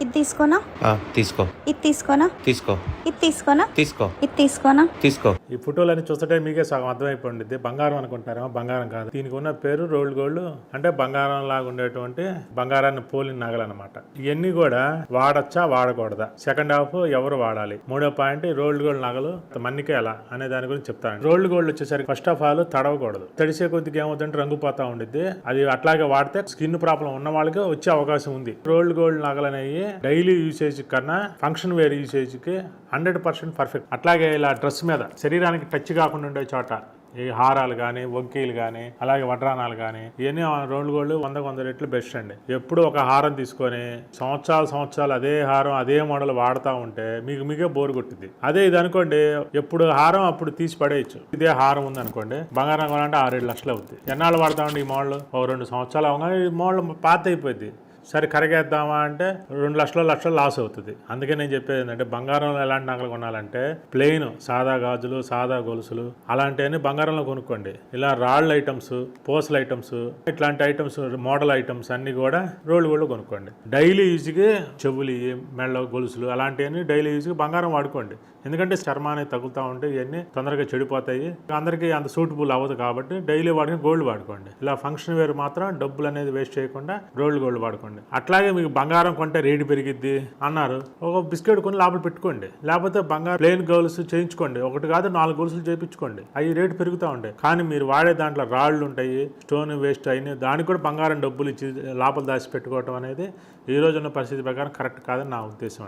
ఇది తీసుకోనా? తీసుకో. ఇది తీసుకోనా? తీసుకో. ఇది తీసుకోనా? తీసుకో. ఇది తీసుకోనా? తీసుకో. ఈ ఫోటోలన్నీ చూస్తుంటే మీకే సగం అర్థమైపోయింది. బంగారం అనుకుంటారేమో, బంగారం కాదు. దీనికి ఉన్న పేరు రోల్డ్ గోల్డ్, అంటే బంగారం లాగా ఉండేటువంటి బంగారాన్ని పోలిన నగలు అనమాట. ఇవన్నీ కూడా వాడచ్చా వాడకూడదా, సెకండ్ హాఫ్ ఎవరు వాడాలి, మూడో పాయింట్ రోల్డ్ గోల్డ్ నగలు మన్నికే ఎలా అనే దాని గురించి చెప్తాను. రోల్డ్ గోల్డ్ వచ్చేసరికి ఫస్ట్ ఆఫ్ ఆల్ తడవకూడదు. తడిసే కొద్దిగా ఏమవుతుందంటే రంగు పోతా ఉండిద్ది. అది అట్లాగే వాడితే స్కిన్ ప్రాబ్లం ఉన్న వాళ్ళకి వచ్చే అవకాశం ఉంది. రోల్డ్ గోల్డ్ నగలు అనేవి డైలీ యూసేజ్ కన్నా ఫంక్షన్ వేర్ యూసేజ్ కి 100% పర్ఫెక్ట్. అట్లాగే ఇలా డ్రెస్ మీద శరీరానికి టచ్ కాకుండా ఉండే చోట ఈ హారాలు కానీ, వంకీలు కానీ, అలాగే వడ్రానాలు కానీ, ఇవన్నీ రోల్డ్ గోల్డ్ 100 రెట్లు బెస్ట్ అండి. ఎప్పుడు ఒక హారం తీసుకొని సంవత్సరాలు అదే హారం అదే మోడల్ వాడుతూ ఉంటే మీకే బోర్ కొట్టింది. అదే ఇది అనుకోండి, ఎప్పుడు హారం అప్పుడు తీసి పడేయచ్చు. ఇదే హారం ఉంది అనుకోండి, బంగారం కొనాలంటే 6-7 లక్షలు అవుతుంది. ఎన్నాళ్ళు వాడతామండి ఈ మోడల్? 2 సంవత్సరాలు అవగానే ఈ మోడల్ పాత అయిపోయింది. సరే కరిగేద్దామా అంటే 2 లక్షలు లాస్ అవుతుంది. అందుకే నేను చెప్పేది ఏంటంటే, బంగారంలో ఎలాంటి నగలు కొనాలంటే ప్లెయిన్ సాదా గాజులు, సాదా గొలుసులు అలాంటివన్నీ బంగారంలో కొనుక్కోండి. ఇలా రాళ్ళ ఐటమ్స్, పోసల ఐటమ్స్, ఇట్లాంటి ఐటమ్స్, మోడల్ ఐటమ్స్ అన్ని కూడా రోల్డ్ గోల్డ్ కొనుక్కోండి. డైలీ యూజ్కి చెవులు, మెళ్ళ గొలుసులు అలాంటివన్నీ డైలీ యూజ్కి బంగారం వాడుకోండి. ఎందుకంటే చర్మాన్ని తగులుతూ ఉంటే ఇవన్నీ తొందరగా చెడిపోతాయి. అందరికీ అంత సూటబుల్ అవ్వదు కాబట్టి డైలీ వాడుకుని గోల్డ్ వాడుకోండి. ఇలా ఫంక్షన్ వేర్ మాత్రం డబ్బులు అనేది వేస్ట్ చేయకుండా రోల్డ్ గోల్డ్ వాడుకోండి. అట్లాగే మీకు బంగారం కొంటే రేటు పెరిగిద్ది అన్నారు, ఒక బిస్కెట్ కొని లోపల పెట్టుకోండి. లేకపోతే బంగారం ప్లెయిన్ గొలుసు చేయించుకోండి. 1 కాదు 4 గొలుసులు చేయించుకోండి. అవి రేటు పెరుగుతూ ఉంటాయి. కానీ మీరు వాడే దాంట్లో రాళ్ళు ఉంటాయి, స్టోన్ వేస్ట్ అయినాయి, దానికి కూడా బంగారం డబ్బులు ఇచ్చి లోపల దాచి పెట్టుకోవడం అనేది ఈ రోజున్న పరిస్థితి ప్రకారం కరెక్ట్ కాదని నా ఉద్దేశం అండి.